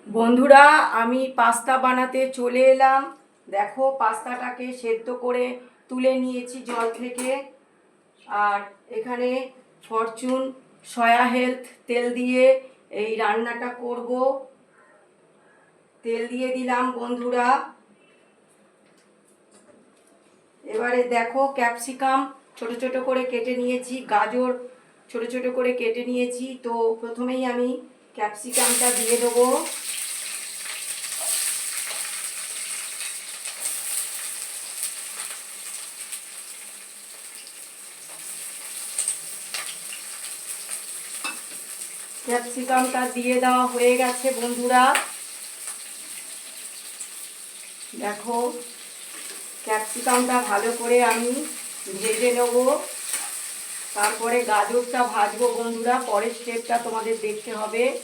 বন্ধুরা, আমি পাস্তা বানাতে চলে এলাম। দেখো, পাস্তাটাকে সেদ্ধ করে তুলে নিয়েছি জল থেকে। আর এখানে ফরচুন সয়া হেলথ তেল দিয়ে এই রান্নাটা করব। তেল দিয়ে দিলাম বন্ধুরা। এবারে দেখো, ক্যাপসিকাম ছোট ছোট করে কেটে নিয়েছি, গাজর ছোট ছোট করে কেটে নিয়েছি। তো প্রথমেই আমি ক্যাপসিকামটা দিয়ে দেবো। ক্যাপসিকামটা দিয়ে দেওয়া হয়ে গেছে বন্ধুরা। দেখো, ক্যাপসিকামটা ভালো করে আমি ভেজে নেব। তারপরে গাজরটা ভাজবো বন্ধুরা, পরের স্টেপটা তোমাদের দেখতে হবে।